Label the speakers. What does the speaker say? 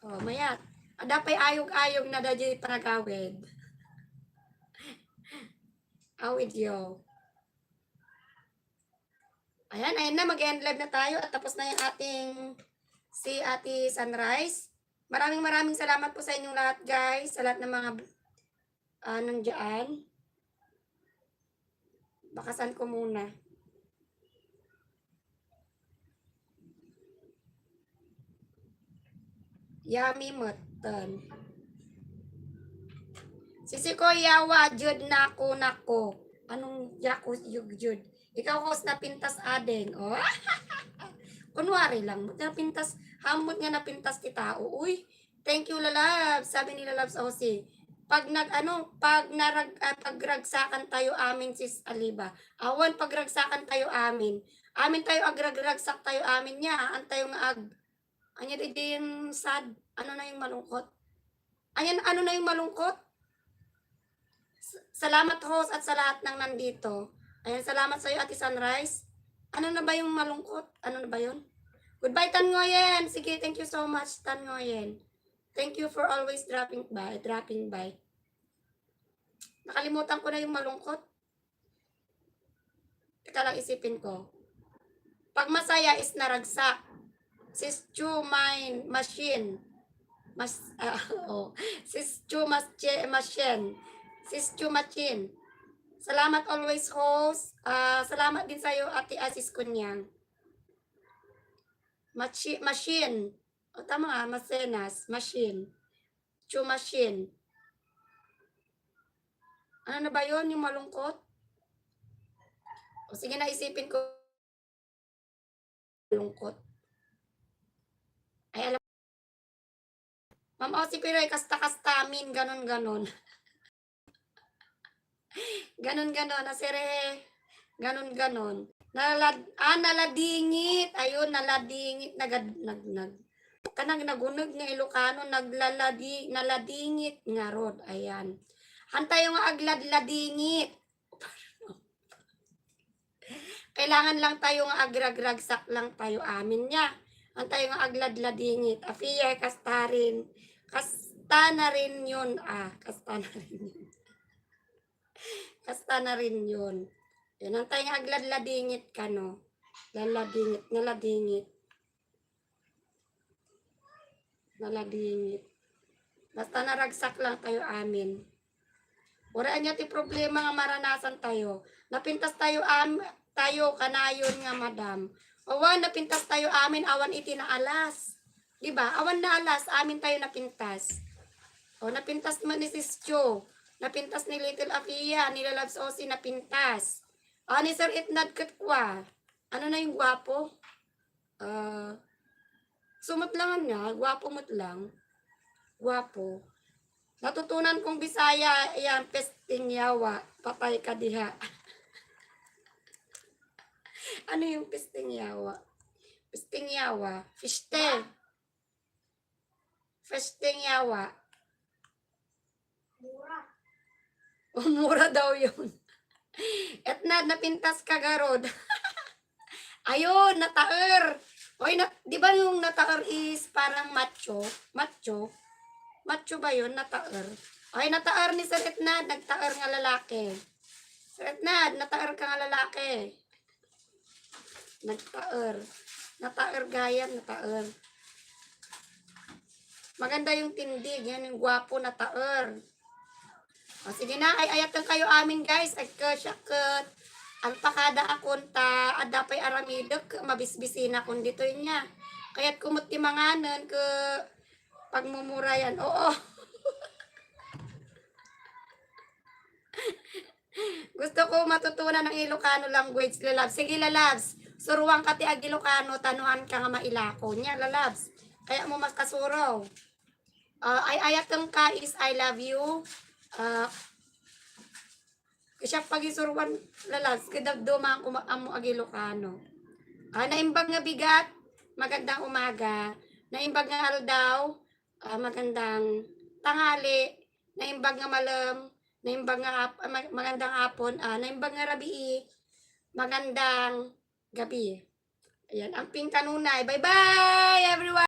Speaker 1: Oh, mayat. Dapay ayog-ayog na dadya panagawid. Awid yo. Ayan, ayan na, mag-end live na tayo at tapos na yung ating si Ate Sunrise. Maraming salamat po sa inyong lahat, guys. Sa lahat ng mga nandiyan. Bakasan ko muna. Yummy mutton. Sisi ko yawa, jud nako. Anong yako jud? Ikaw host na pintas adeng. Oh. Kunwari lang, napintas, hamot nga napintas ti tao. Uy, thank you lalabs. Sabi ni lalabs Osi. Pag pagragsakan tayo amin sis Aliba. Awan pagragsakan tayo amin. Amin tayo agragragsak tayo amin niya. Antayo nga anya din sad. Ano na yung malungkot? Ano na yung malungkot? Salamat host at sa lahat ng nandito. Ayan, salamat sa iyo Ate Sunrise. Ano na ba yung malungkot? Ano na ba yun? Goodbye, Tan Ngoyen. Sige, thank you so much, Tan Ngoyen. Thank you for always dropping by. Nakalimutan ko na yung malungkot. Teka lang isipin ko. Pag masaya is naragsak. Sis Chu machine. Sis Chu machine. Sis Chu machine. Salamat always host. Salamat din sa iyo Ate Asis Kunyang. Machine. O tama nga, masenas, machine. Chu machine. Ano na ba yun, yung malungkot? O sige na, isipin ko. Malungkot. Ay, alam. Ma'am Osi Piroy, kasta-kastamin, ganon. ganon, asere. Ganon. Naladingit. Ayun, naladingit. Kanang nagunog nga Ilocano, naladingit nga rod. Ayan. Hantayo nga agladladingit. Kailangan lang tayo nga agragragsak lang tayo amin niya. Hantayo nga agladladingit. Afiya, kasta na rin yun. Kasta na rin yun. Yun, hantayo nga agladladingit ka, no? Naladingit. Basta naragsak lang tayo amin. Wala niya ti problema nga maranasan tayo. Napintas tayo kanayon nga madam. Awan napintas tayo amin awan iti na alas. Di ba? Awan na alas amin tayo napintas. O napintas man ni Sis Jo. Napintas ni Little Afia, ni Lalabs Osi napintas. Ni Sir Itnad Katkwa. Ano na yung gwapo? Sumot lang nga, gwapo mo't lang. Gwapo. Natutunan kong Bisaya, ayan, pesting yawa, patay ka diha. Ano yung pesting yawa? Pesting yawa, fishte. Pesting yawa. Mura daw yun. Etna, napintas ka garod. Ayun, nataer. Oy, di ba yung nataer is parang macho? Macho ba yun? Nataer. Ay, nataer ni Sir Etnad. Nagtaer nga lalaki. Sir Etnad, nataer ka nga lalaki. Nagtaer. Nataer gayan, nataer. Maganda yung tindig. Yan yung gwapo, nataer. O, sige na. Ay, ayatan kayo amin, guys. Agka-syakot. Ang pakada akunta. Adapay aramidok. Mabisbisina kung dito niya. Kaya't kumuti manganan ke pagmumura yan. Oo. Gusto ko matutunan ng Ilocano language, lalabs. Sige, lalabs. Suruan ka ti ag Ilocano, tanuhan ka nga mailako niya, lalabs. Kaya mo mas kasuraw. Ay ayatang ka is I love you. Kasi pag-isuruan, lalabs, kadabduma ang ag Ilocano. Naimbag nga bigat, magandang umaga. Naimbag nga aldaw, magandang tanghali. Naimbag nga malam, naimbag nga magandang hapon. Naimbag nga rabii, magandang gabi. Ayan, ang ping kanunay. Bye-bye everyone!